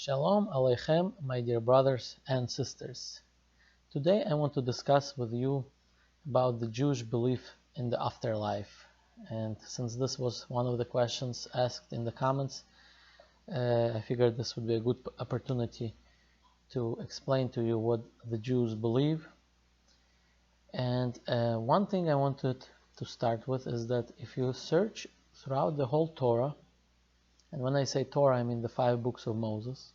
Shalom Aleichem, my dear brothers and sisters. Today I want to discuss with you about the Jewish belief in the afterlife. And since this was one of the questions asked in the comments, I figured this would be a good opportunity to explain to you what the Jews believe. And one thing I wanted to start with is that if you search throughout the whole Torah, and when I say Torah, I mean the 5 books of Moses,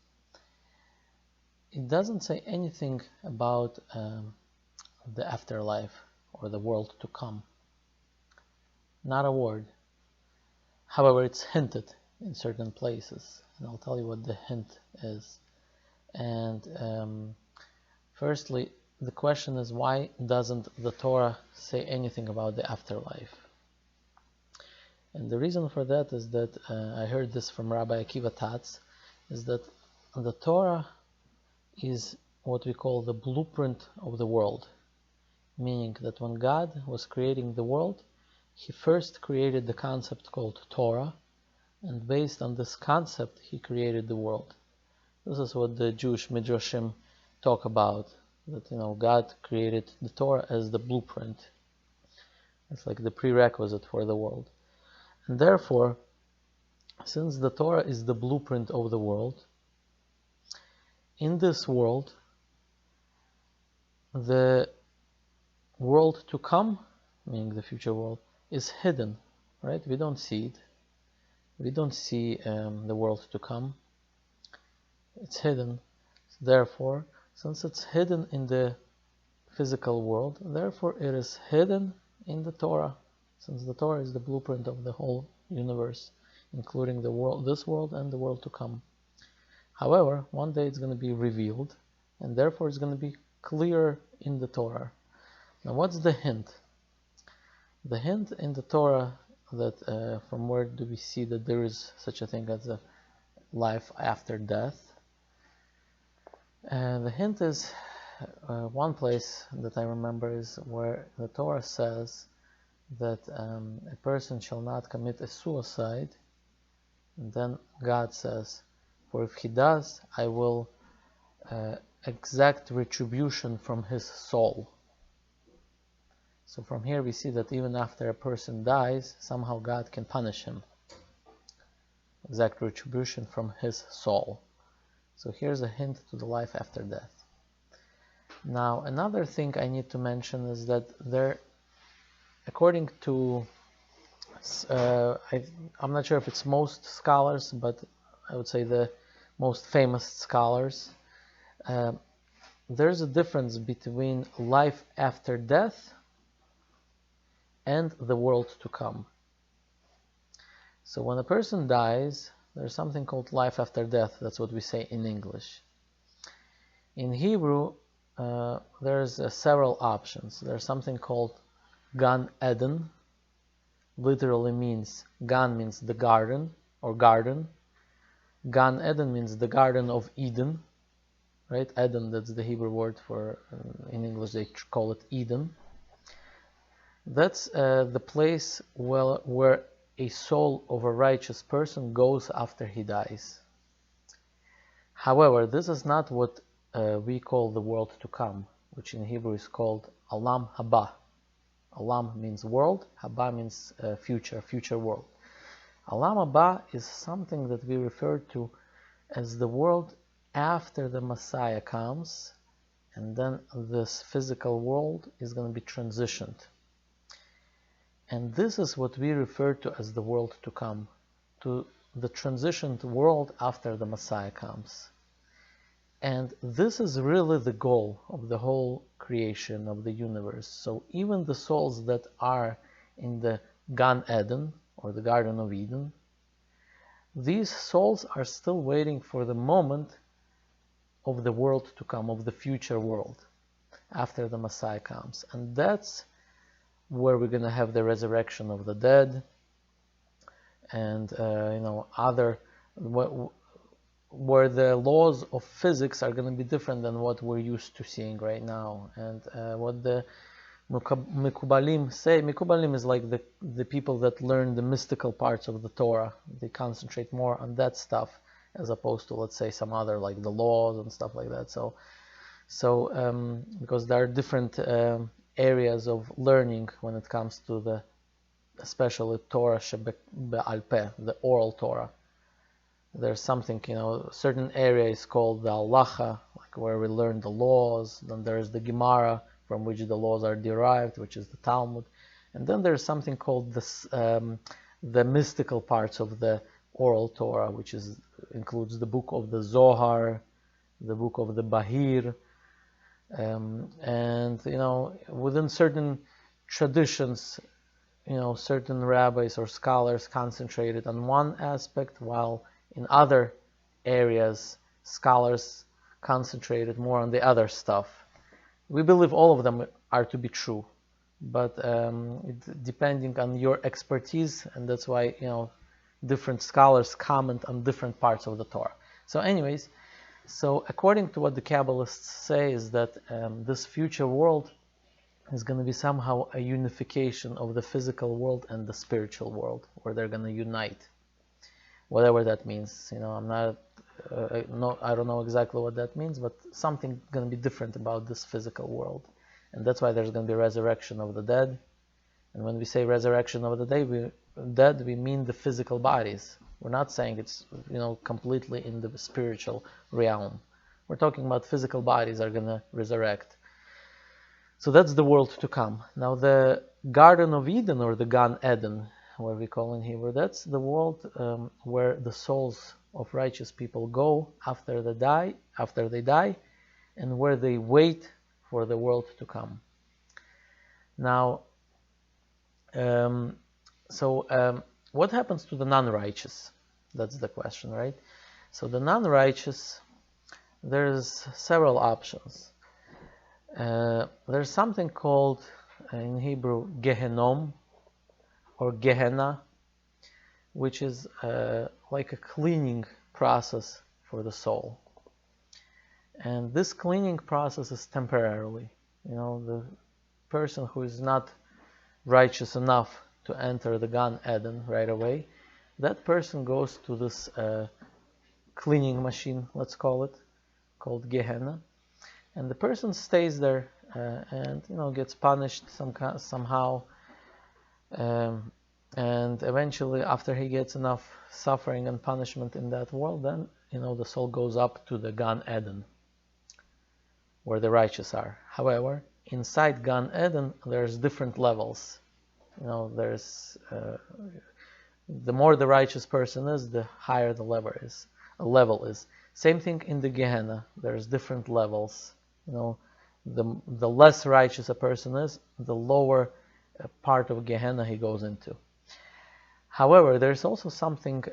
it doesn't say anything about the afterlife or the world to come. Not a word. However, it's hinted in certain places, and I'll tell you what the hint is. And firstly, the question is, why doesn't the Torah say anything about the afterlife? And the reason for that is that I heard this from Rabbi Akiva Tatz, is that the Torah is what we call the blueprint of the world, meaning that when God was creating the world, He first created the concept called Torah, and based on this concept, He created the world. This is what the Jewish Midrashim talk about, that God created the Torah as the blueprint. It's like the prerequisite for the world. And therefore, since the Torah is the blueprint of the world, in this world, the world to come, meaning the future world, is hidden, right? We don't see it. We don't see the world to come. It's hidden. Therefore, since it's hidden in the physical world, therefore it is hidden in the Torah, since the Torah is the blueprint of the whole universe, including the world, this world and the world to come. However, one day it's going to be revealed, and therefore it's going to be clear in the Torah. Now, what's the hint? The hint in the Torah, that from where do we see that there is such a thing as a life after death? The hint is one place that I remember is where the Torah says that a person shall not commit a suicide, and then God says, for if he does, I will exact retribution from his soul. So from here we see that even after a person dies, somehow God can punish him. Exact retribution from his soul. So here's a hint to the life after death. Now, another thing I need to mention is that there, according to, I'm not sure if it's most scholars, but I would say the most famous scholars, there's a difference between life after death and the world to come. So when a person dies, there's something called life after death. That's what we say in English. In Hebrew, there's several options. There's something called Gan Eden. Literally means, Gan means the garden or garden. Gan Eden means the Garden of Eden, right? Eden, that's the Hebrew word for, in English they call it Eden. That's the place where a soul of a righteous person goes after he dies. However, this is not what we call the world to come, which in Hebrew is called Olam Haba. Olam means world, Haba means future world. Olam Haba is something that we refer to as the world after the Messiah comes, and then this physical world is going to be transitioned. And this is what we refer to as the world to come, to the transitioned world after the Messiah comes. And this is really the goal of the whole creation of the universe. So even the souls that are in the Gan Eden, or the Garden of Eden, these souls are still waiting for the moment of the world to come, of the future world, after the Messiah comes. And that's where we're going to have the resurrection of the dead, and where the laws of physics are going to be different than what we're used to seeing right now. And what the Mikubalim say, Mikubalim is like the people that learn the mystical parts of the Torah. They concentrate more on that stuff, as opposed to, let's say, some other, like the laws and stuff like that. Because there are different areas of learning when it comes to the, especially Torah Shebe'al Peh, the oral Torah. There's something, certain area is called the Halacha, like where we learn the laws. Then there's the Gemara, from which the laws are derived, which is the Talmud. And then there's something called the mystical parts of the oral Torah, which includes the book of the Zohar, the book of the Bahir, and within certain traditions, certain rabbis or scholars concentrated on one aspect, while in other areas scholars concentrated more on the other stuff. We believe all of them are to be true, but depending on your expertise, and that's why different scholars comment on different parts of the Torah. So anyways, according to what the Kabbalists say, is that this future world is going to be somehow a unification of the physical world and the spiritual world, where they're going to unite, whatever that means. I don't know exactly what that means, but something going to be different about this physical world, and that's why there's going to be resurrection of the dead. And when we say resurrection of the dead, we mean the physical bodies. We're not saying it's completely in the spiritual realm. We're talking about physical bodies are going to resurrect. So that's the world to come. Now the Garden of Eden, or the Gan Eden, what we call in Hebrew, that's the world where the souls of righteous people go after they die, and where they wait for the world to come. Now, what happens to the non-righteous? That's the question, right? So the non-righteous, there's several options. There's something called in Hebrew Gehenom or Gehenna, which is like a cleaning process for the soul. And this cleaning process is temporarily. The person who is not righteous enough to enter the Gan Eden right away, that person goes to this cleaning machine, let's call it, called Gehenna. And the person stays there and gets punished somehow, and eventually, after he gets enough suffering and punishment in that world, then the soul goes up to the Gan Eden, where the righteous are. However, inside Gan Eden, there's different levels. There's the more the righteous person is, the higher the level is. Same thing in the Gehenna. There's different levels. The less righteous a person is, the lower part of Gehenna he goes into. However, there's also something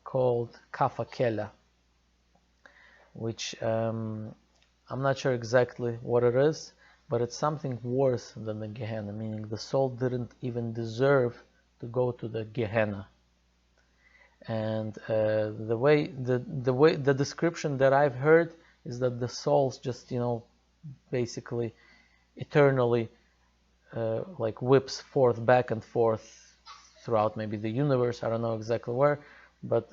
called Kaf HaKela, which I'm not sure exactly what it is, but it's something worse than the Gehenna, meaning the soul didn't even deserve to go to the Gehenna. And the description that I've heard is that the souls just basically eternally like whips forth back and forth throughout maybe the universe. I don't know exactly where, but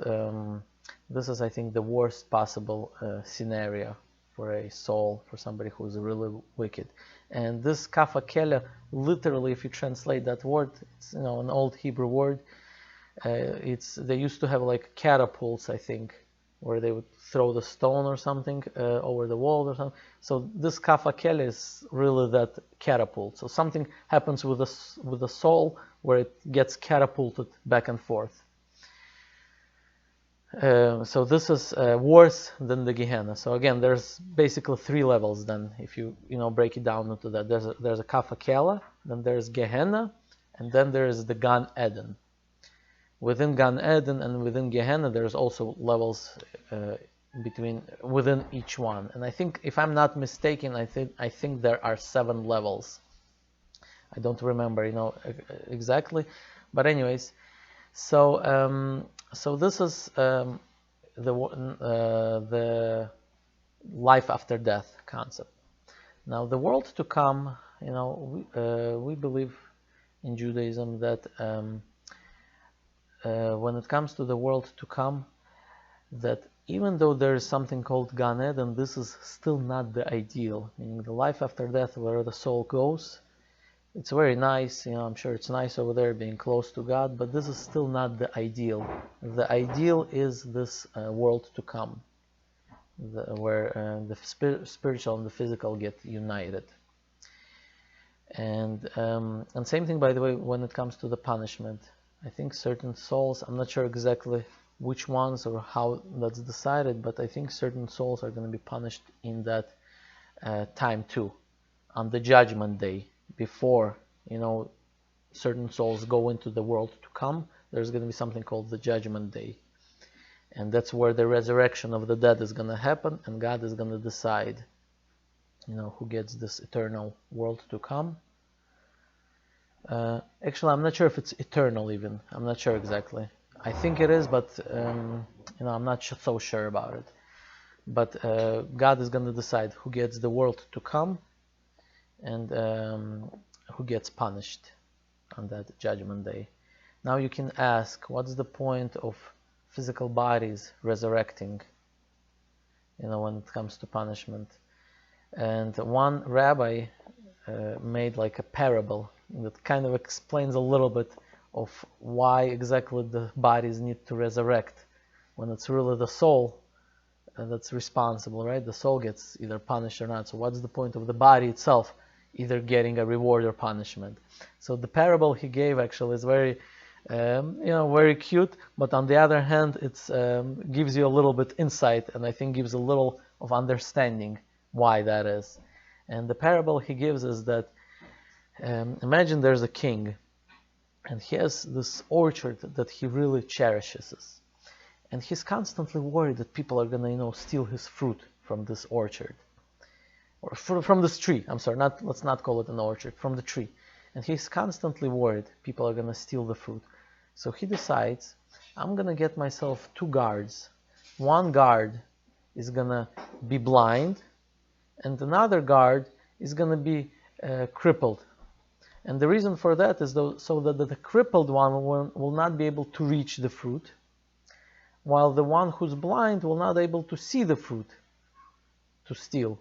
this is, I think, the worst possible scenario for a soul, for somebody who's really wicked. And this Kaf HaKela, literally, if you translate that word, it's an old Hebrew word. They used to have like catapults, I think, where they would throw the stone or something over the wall or something. So this Kaf HaKela is really that catapult. So something happens with the soul where it gets catapulted back and forth. So this is worse than the Gehenna. So again, there's basically three levels. Then, if you break it down into that, there's a Kaf HaKela, then there's Gehenna, and then there's the Gan Eden. Within Gan Eden and within Gehenna, there's also levels within each one. And I think, if I'm not mistaken, I think there are 7 levels. I don't remember, exactly, but anyways. So this is the life after death concept. Now, the world to come, we believe in Judaism that when it comes to the world to come, that even though there is something called Gan Eden, this is still not the ideal, meaning the life after death where the soul goes. It's very nice, I'm sure it's nice over there being close to God, but this is still not the ideal. The ideal is this world to come, where the spiritual and the physical get united. And same thing, by the way, when it comes to the punishment. I think certain souls, I'm not sure exactly which ones or how that's decided, but I think certain souls are going to be punished in that time too, on the judgment day. Before, certain souls go into the world to come, there's going to be something called the judgment day. And that's where the resurrection of the dead is going to happen, and God is going to decide, who gets this eternal world to come. Actually, I'm not sure if it's eternal even. I'm not sure exactly. I think it is, but I'm not so sure about it. But God is going to decide who gets the world to come and who gets punished on that judgment day. Now you can ask, what's the point of physical bodies resurrecting, when it comes to punishment? And one rabbi made like a parable that kind of explains a little bit of why exactly the bodies need to resurrect, when it's really the soul that's responsible, right? The soul gets either punished or not. So what's the point of the body itself either getting a reward or punishment? So the parable he gave actually is very very cute, but on the other hand, it's gives you a little bit insight, and I think gives a little of understanding why that is. And the parable he gives is that imagine there's a king, and he has this orchard that he really cherishes, and he's constantly worried that people are gonna steal his fruit from this orchard, or from this tree. I'm sorry, let's not call it an orchard, from the tree. And he's constantly worried people are gonna steal the fruit. So he decides, I'm gonna get myself 2 guards. One guard is gonna be blind, and another guard is gonna be crippled. And the reason for that is so that the crippled one will not be able to reach the fruit, while the one who's blind will not be able to see the fruit to steal.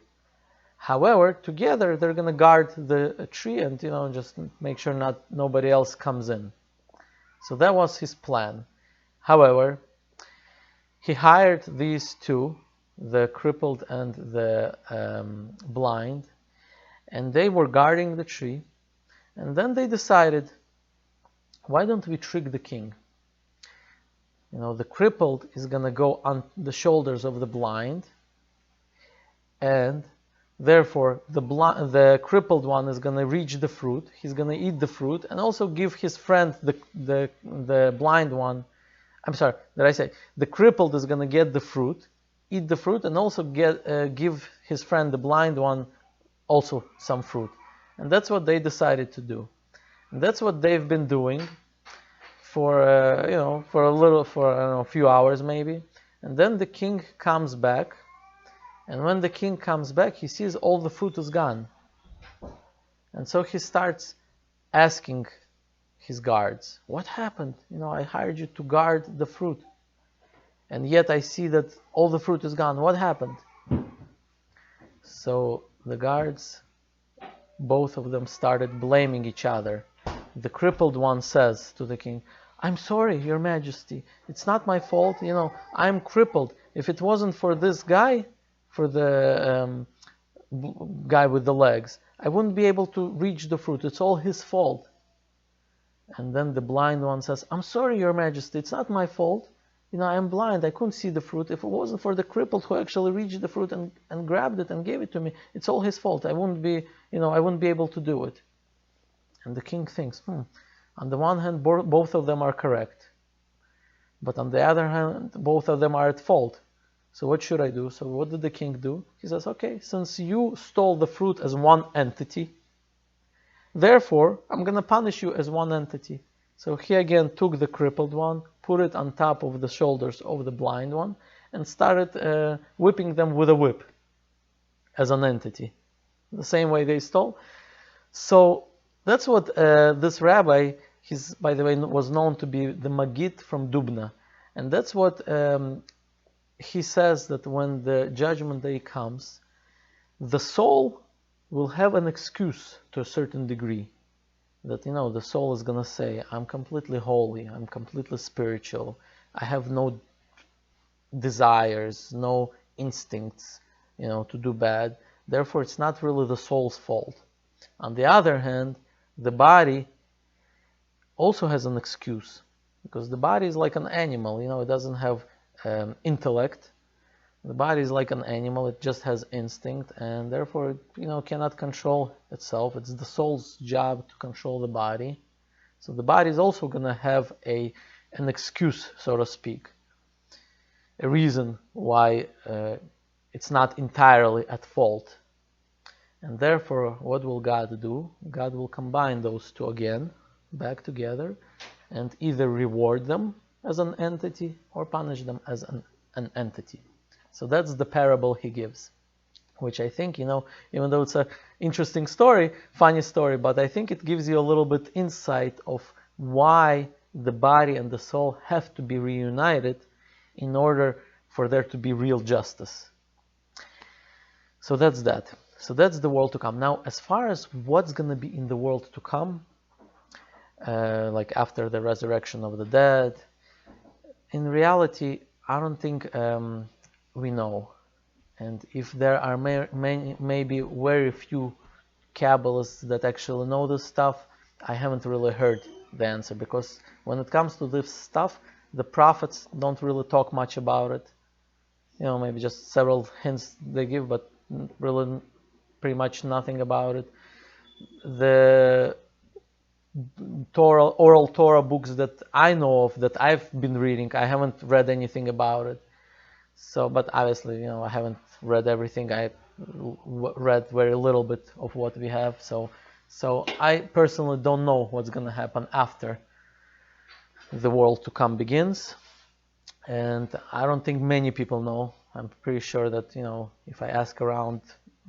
However, together they're going to guard the tree and just make sure nobody else comes in. So that was his plan. However, he hired these 2, the crippled and the blind, and they were guarding the tree. And then they decided, why don't we trick the king? The crippled is going to go on the shoulders of the blind, and therefore the crippled one is going to reach the fruit. He's going to eat the fruit and also give his friend, the blind one. I'm sorry, did I say? The crippled is going to get the fruit, eat the fruit, and also give his friend, the blind one, also some fruit. And that's what they decided to do. And that's what they've been doing for a few hours maybe. And then the king comes back. And when the king comes back, he sees all the fruit is gone. And so he starts asking his guards, what happened? I hired you to guard the fruit, and yet I see that all the fruit is gone. What happened? So the guards, both of them, started blaming each other. The crippled one says to the king, I'm sorry, Your Majesty. It's not my fault. I'm crippled. If it wasn't for this guy, for the guy with the legs, I wouldn't be able to reach the fruit. It's all his fault. And then the blind one says, I'm sorry, Your Majesty. It's not my fault. I'm blind. I couldn't see the fruit. If it wasn't for the crippled who actually reached the fruit and grabbed it and gave it to me, it's all his fault. I wouldn't be able to do it. And the king thinks, on the one hand, both of them are correct. But on the other hand, both of them are at fault. So what should I do? So what did the king do? He says, okay, since you stole the fruit as one entity, therefore, I'm going to punish you as one entity. So he again took the crippled one, put it on top of the shoulders of the blind one, and started whipping them with a whip as an entity, the same way they stole. So that's what this rabbi, by the way, was known to be the Maggid from Dubna. And that's what he says that when the judgment day comes, the soul will have an excuse to a certain degree. That, the soul is going to say, I'm completely holy, I'm completely spiritual, I have no desires, no instincts, to do bad. Therefore, it's not really the soul's fault. On the other hand, the body also has an excuse, because the body is like an animal, it doesn't have intellect. The body is like an animal, it just has instinct, and therefore it, cannot control itself. It's the soul's job to control the body. So the body is also going to have an excuse, so to speak, a reason why it's not entirely at fault. And therefore, what will God do? God will combine those two again, back together, and either reward them as an entity or punish them as an entity. So that's the parable he gives, which I think, even though it's an interesting story, funny story, but I think it gives you a little bit insight of why the body and the soul have to be reunited in order for there to be real justice. So that's that. So that's the world to come. Now, as far as what's going to be in the world to come, like after the resurrection of the dead, in reality, I don't think we know. And if there are maybe very few Kabbalists that actually know this stuff, I haven't really heard the answer, because when it comes to this stuff, the prophets don't really talk much about it. Maybe just several hints they give, but really pretty much nothing about it. The oral Torah books that I know of, that I've been reading, I haven't read anything about it. So, but obviously, I haven't read everything. I read very little bit of what we have. So I personally don't know what's going to happen after the world to come begins. And I don't think many people know. I'm pretty sure that, if I ask around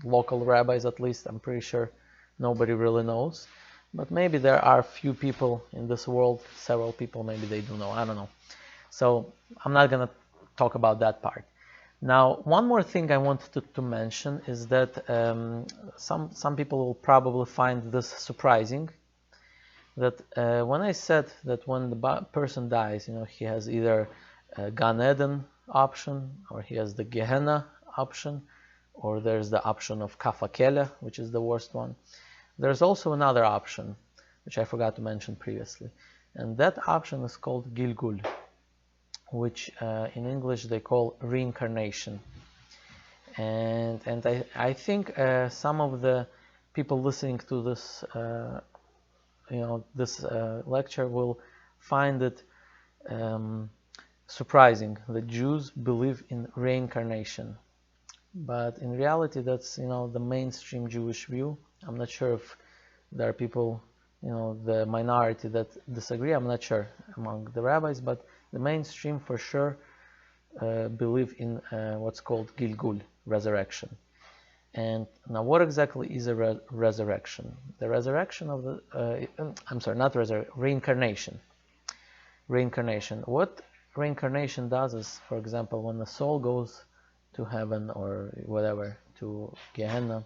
local rabbis at least, I'm pretty sure nobody really knows. But maybe there are few people in this world, several people, maybe they do know. I don't know. So I'm not going to talk about that part. Now, one more thing I wanted to mention is that some people will probably find this surprising. That when I said that when the person dies, he has either a Gan Eden option, or he has the Gehenna option, or there's the option of Kaf HaKeleh, which is the worst one. There's also another option, which I forgot to mention previously, and that option is called Gilgul, which in English they call reincarnation. And I think some of the people listening to this this lecture will find it surprising that Jews believe in reincarnation. But in reality, that's the mainstream Jewish view. I'm not sure if there are people, the minority that disagree. I'm not sure among the rabbis, but the mainstream for sure believe in what's called Gilgul, resurrection. And now, what exactly is a resurrection? The resurrection of the reincarnation. Reincarnation. What reincarnation does is, for example, when the soul goes to heaven or whatever, to Gehenna,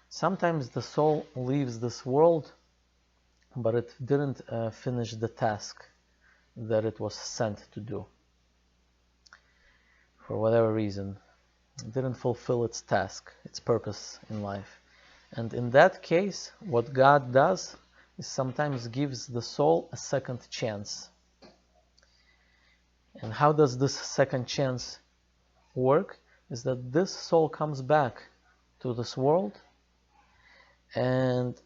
sometimes the soul leaves this world, but it didn't finish the task that it was sent to do. For whatever reason, it didn't fulfill its task, its purpose in life. And in that case, what God does is sometimes gives the soul a second chance. And how does this second chance work? Is that this soul comes back to this world, and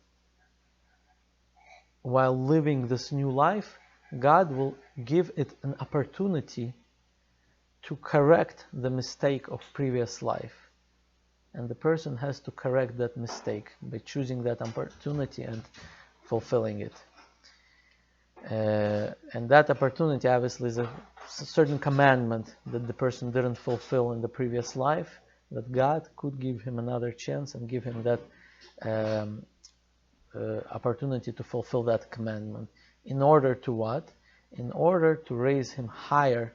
while living this new life, God will give it an opportunity to correct the mistake of previous life. And the person has to correct that mistake by choosing that opportunity and fulfilling it. And that opportunity obviously is a certain commandment that the person didn't fulfill in the previous life, that God could give him another chance and give him that opportunity to fulfill that commandment. In order to what? In order to raise him higher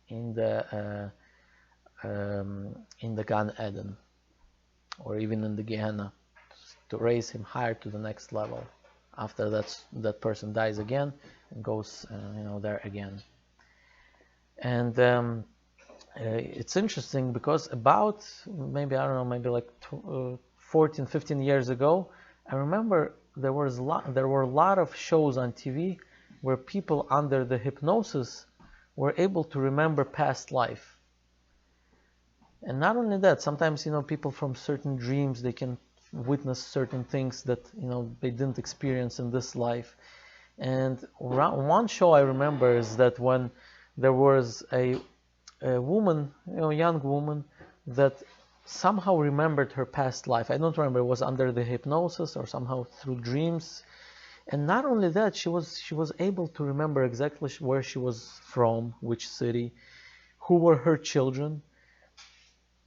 in the in the Gan Eden, or even in the Gehenna, to raise him higher to the next level. After that person dies again and goes, there again. And it's interesting because about maybe, I don't know, maybe like 14, 15 years ago, I remember there were a lot of shows on TV where people under the hypnosis were able to remember past life. And not only that, sometimes, people from certain dreams, they can witness certain things that, they didn't experience in this life. And one show I remember is that when there was a woman, young woman, that somehow remembered her past life. I don't remember, it was under the hypnosis or somehow through dreams. And not only that, she was able to remember exactly where she was from, which city, who were her children.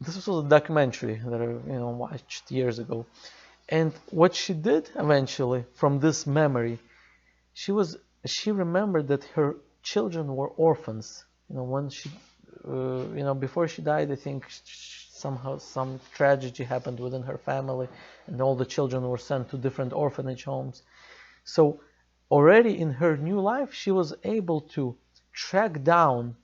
This was a documentary that I watched years ago. And what she did eventually from this memory, she remembered that her children were orphans. When she before she died, I think somehow some tragedy happened within her family, and all the children were sent to different orphanage homes. So already in her new life, she was able to track down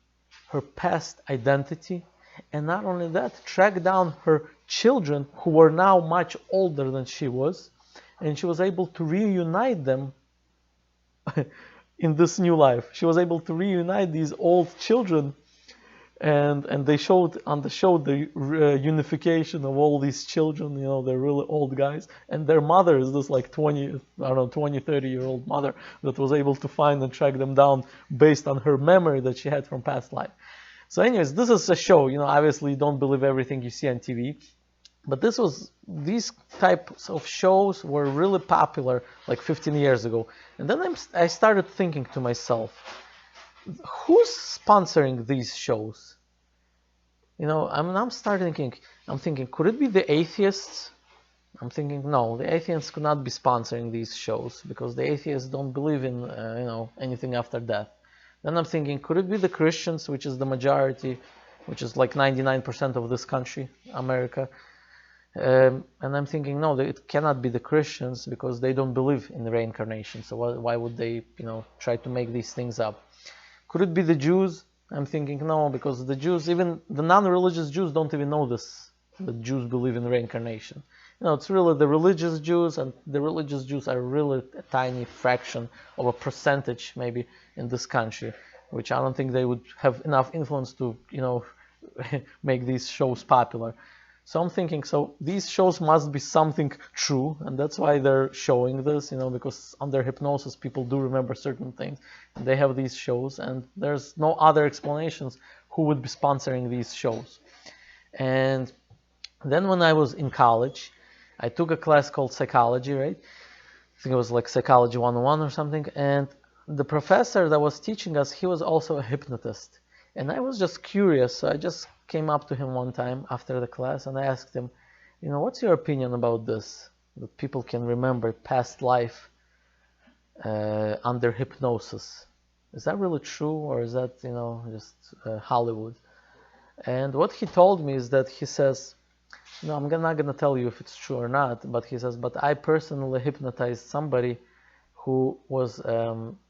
her past identity, and not only that, track down her children who were now much older than she was, and she was able to reunite them in this new life. She was able to reunite these old children, and they showed on the show the unification of all these children. They're really old guys, and their mother is this like 20, 30-year-old mother that was able to find and track them down based on her memory that she had from past life. So anyways, this is a show. Obviously you don't believe everything you see on TV, but these types of shows were really popular like 15 years ago. And then I started thinking to myself, who's sponsoring these shows? I'm thinking, could it be the atheists? I'm thinking, no, the atheists could not be sponsoring these shows because the atheists don't believe in, anything after death. Then I'm thinking, could it be the Christians, which is the majority, which is like 99% of this country, America? And I'm thinking, no, it cannot be the Christians because they don't believe in the reincarnation. So why would they, try to make these things up? Could it be the Jews? I'm thinking, no, because the Jews, even the non-religious Jews, don't even know this. The Jews believe in reincarnation. It's really the religious Jews, and the religious Jews are really a tiny fraction of a percentage maybe in this country, which I don't think they would have enough influence to, make these shows popular. So I'm thinking, so these shows must be something true, and that's why they're showing this, because under hypnosis people do remember certain things. And they have these shows, and there's no other explanations who would be sponsoring these shows. And then when I was in college, I took a class called psychology, right? I think it was like Psychology 101 or something. And the professor that was teaching us, he was also a hypnotist. And I was just curious, so I just came up to him one time after the class and I asked him, what's your opinion about this? That people can remember past life under hypnosis. Is that really true, or is that, just Hollywood? And what he told me is that he says, I'm not going to tell you if it's true or not, but he says, but I personally hypnotized somebody who was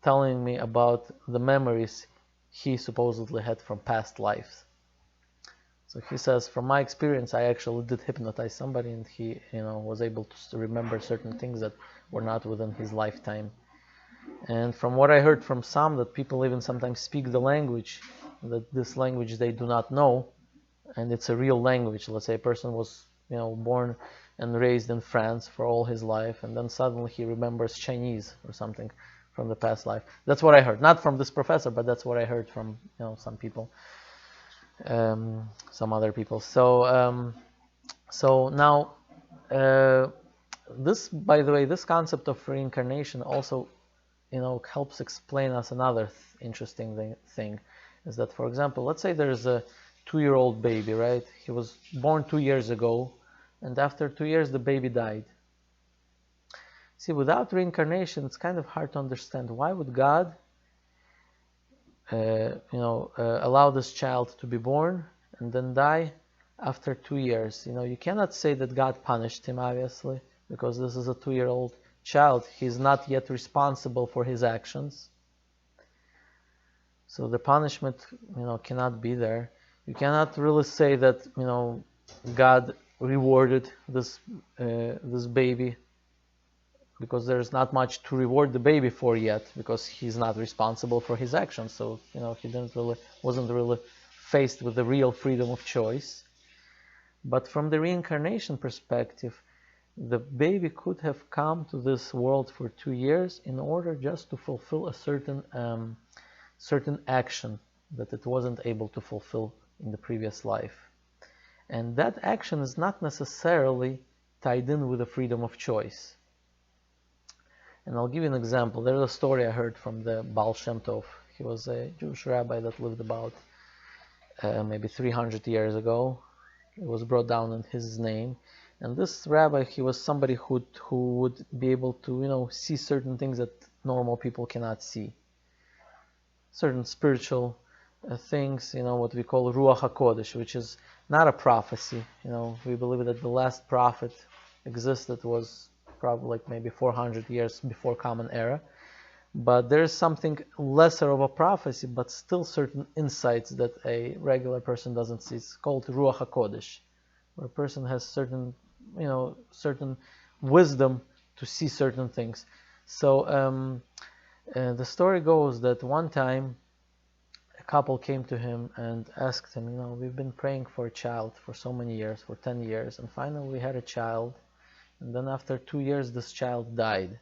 telling me about the memories he supposedly had from past lives. So he says, from my experience, I actually did hypnotize somebody, and he, was able to remember certain things that were not within his lifetime. And from what I heard from some, that people even sometimes speak the language, that this language they do not know, and it's a real language. Let's say a person was, born and raised in France for all his life, and then suddenly he remembers Chinese or something from the past life. That's what I heard. Not from this professor, but that's what I heard from, some people, some other people. So now, this, by the way, this concept of reincarnation also, helps explain us another interesting thing, is that, for example, let's say there's a 2-year-old baby, right? He was born 2 years ago, and after 2 years the baby died. See, without reincarnation, it's kind of hard to understand why would God, allow this child to be born, and then die after 2 years. You cannot say that God punished him, obviously, because this is a 2-year-old child. He's not yet responsible for his actions. So the punishment, cannot be there. You cannot really say that, God rewarded this baby, because there's not much to reward the baby for yet, because he's not responsible for his actions. So, he wasn't really faced with the real freedom of choice. But from the reincarnation perspective, the baby could have come to this world for 2 years in order just to fulfill a certain action that it wasn't able to fulfill in the previous life. And that action is not necessarily tied in with the freedom of choice. And I'll give you an example. There's a story I heard from the Baal Shem Tov. He was a Jewish rabbi that lived about maybe 300 years ago. It was brought down in his name. And this rabbi, he was somebody who would be able to, see certain things that normal people cannot see. Certain spiritual things, what we call Ruach Hakodesh, which is not a prophecy. We believe that the last prophet existed was probably like maybe 400 years before Common Era. But there's something lesser of a prophecy, but still certain insights that a regular person doesn't see. It's called Ruach Hakodesh, where a person has certain wisdom to see certain things. So the story goes that one time a couple came to him and asked him, we've been praying for a child for so many years, for 10 years, and finally we had a child, and then after 2 years this child died.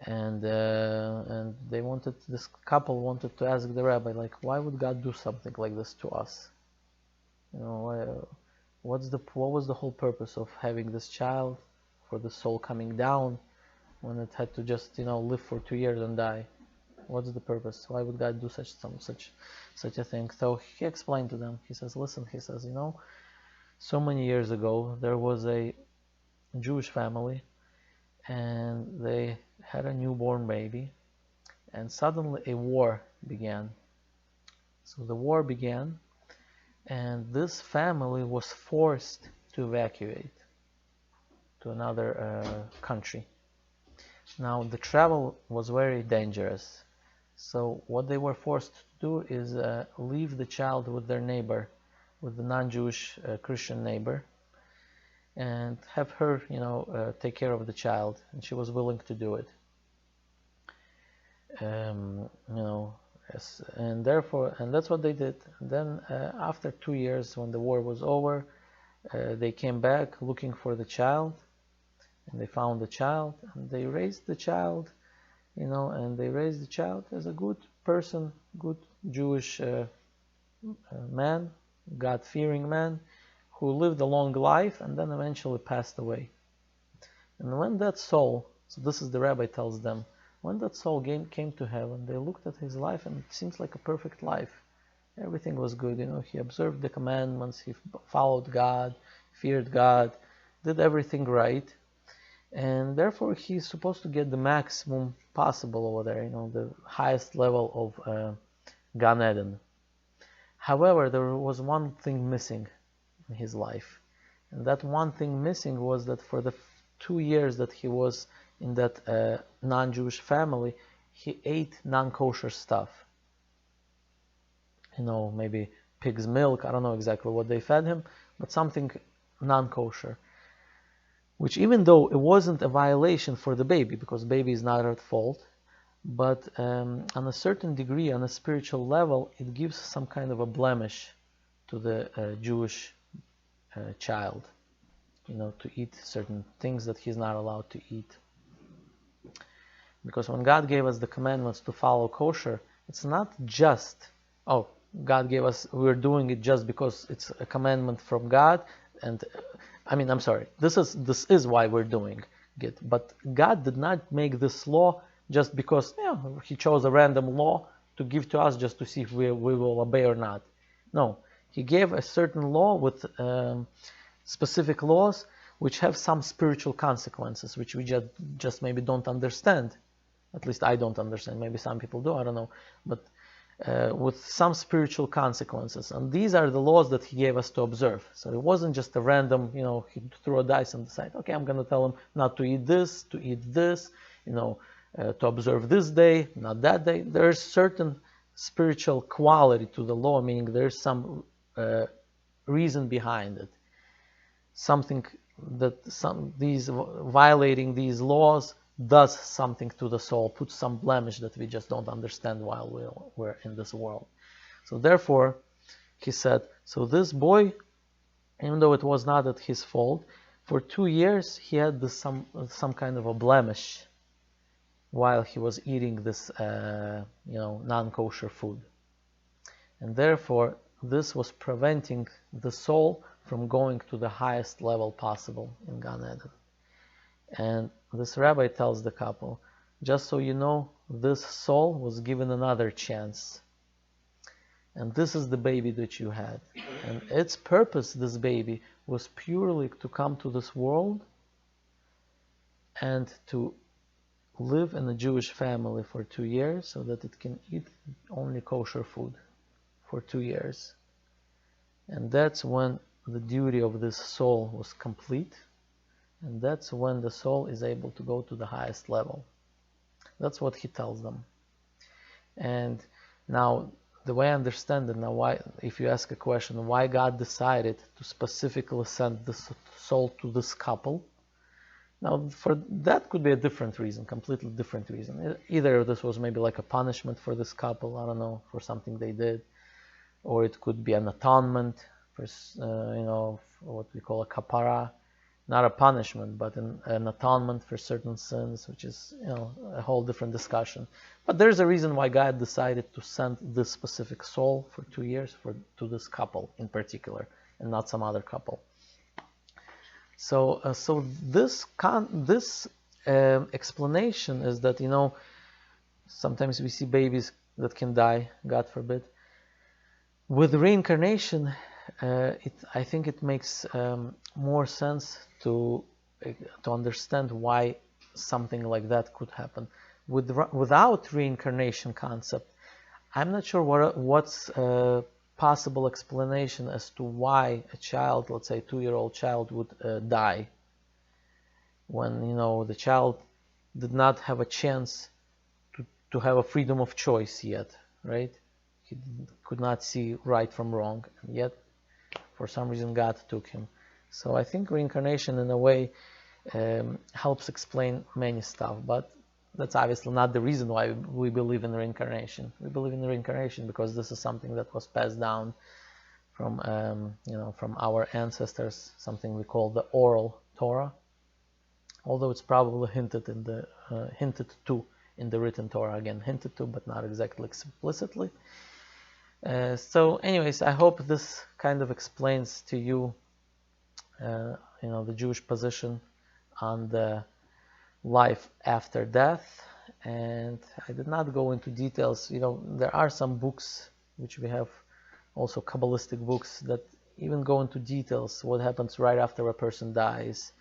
And this couple wanted to ask the rabbi, like, why would God do something like this to us? What was the whole purpose of having this child, for the soul coming down, when it had to just live for 2 years and die? What's the purpose? Why would God do such a thing? So he explained to them. He says, listen, so many years ago there was a Jewish family, and they had a newborn baby, and suddenly a war began. So the war began, and this family was forced to evacuate to another country. Now the travel was very dangerous, so what they were forced to do is leave the child with their neighbor, with the non-Jewish Christian neighbor, and have her, take care of the child, and she was willing to do it. Yes, and that's what they did. And then after 2 years, when the war was over, they came back looking for the child, and they found the child, and they raised the child, as a good person, good Jewish man, God-fearing man, who lived a long life and then eventually passed away. And when that soul, so this is the rabbi tells them, when that soul came to heaven, they looked at his life, and it seems like a perfect life. Everything was good, he observed the commandments, he followed God, feared God, did everything right, and therefore he's supposed to get the maximum possible over there, the highest level of Gan Eden. However, there was one thing missing in his life, and that one thing missing was that for the 2 years that he was in that non-Jewish family, he ate non-kosher stuff. Maybe pig's milk, I don't know exactly what they fed him, but something non-kosher. Which, even though it wasn't a violation for the baby, because baby is not at fault, but on a certain degree, on a spiritual level, it gives some kind of a blemish to the Jewish child, to eat certain things that he's not allowed to eat. Because when God gave us the commandments to follow kosher, it's not just, God gave us, we're doing it just because it's a commandment from God, and I'm sorry, this is why we're doing it. But God did not make this law just because he chose a random law to give to us just to see if we will obey or not. No, he gave a certain law with specific laws which have some spiritual consequences, which we just maybe don't understand. At least I don't understand. Maybe some people do, I don't know. But with some spiritual consequences. And these are the laws that he gave us to observe. So it wasn't just a random, he threw a dice and decided, okay, I'm going to tell him not to eat this, to observe this day, not that day. There's certain spiritual quality to the law, meaning there's some reason behind it. Something that violating these laws does something to the soul, puts some blemish that we just don't understand while we're in this world. So therefore, he said, so this boy, even though it was not at his fault, for 2 years he had some kind of a blemish while he was eating this non-kosher food. And therefore, this was preventing the soul from going to the highest level possible in Gan Eden. And this rabbi tells the couple, just so you know, this soul was given another chance. And this is the baby that you had. And its purpose, this baby, was purely to come to this world and to live in a Jewish family for 2 years so that it can eat only kosher food for 2 years. And that's when the duty of this soul was complete. And that's when the soul is able to go to the highest level. That's what he tells them. And now, the way I understand it, now why, if you ask a question, why God decided to specifically send this soul to this couple, now for that could be a different reason, completely different reason. Either this was maybe like a punishment for this couple, I don't know, for something they did, or it could be an atonement for, what we call a kapara. Not a punishment, but an atonement for certain sins, which is, a whole different discussion. But there's a reason why God decided to send this specific soul for 2 years to this couple in particular, and not some other couple. So this explanation is that, sometimes we see babies that can die, God forbid. With reincarnation, I think it makes more sense to understand why something like that could happen. Without reincarnation concept, I'm not sure what's a possible explanation as to why a child, let's say 2-year-old child, would die when the child did not have a chance to have a freedom of choice yet, right? He could not see right from wrong, and yet for some reason God took him. So I think reincarnation in a way helps explain many stuff, but that's obviously not the reason why we believe in reincarnation. We believe in reincarnation because this is something that was passed down from from our ancestors, something we call the oral Torah, although it's probably hinted to in the written Torah, again hinted to, but not exactly explicitly. So anyways, I hope this kind of explains to you the Jewish position on the life after death. And I did not go into details. There are some books which we have, also Kabbalistic books, that even go into details. What happens right after a person dies?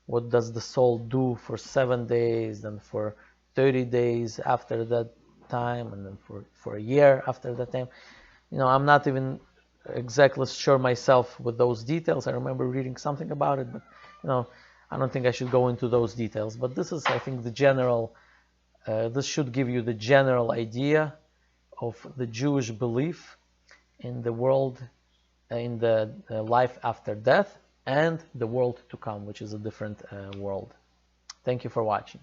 What does the soul do for 7 days, then for 30 days after that time, and then for a year after that time? I'm not even exactly sure myself with those details. I remember reading something about it, but I don't think I should go into those details. But this is, I think, the general. This should give you the general idea of the Jewish belief in the world, in the life after death, and the world to come, which is a different world. Thank you for watching.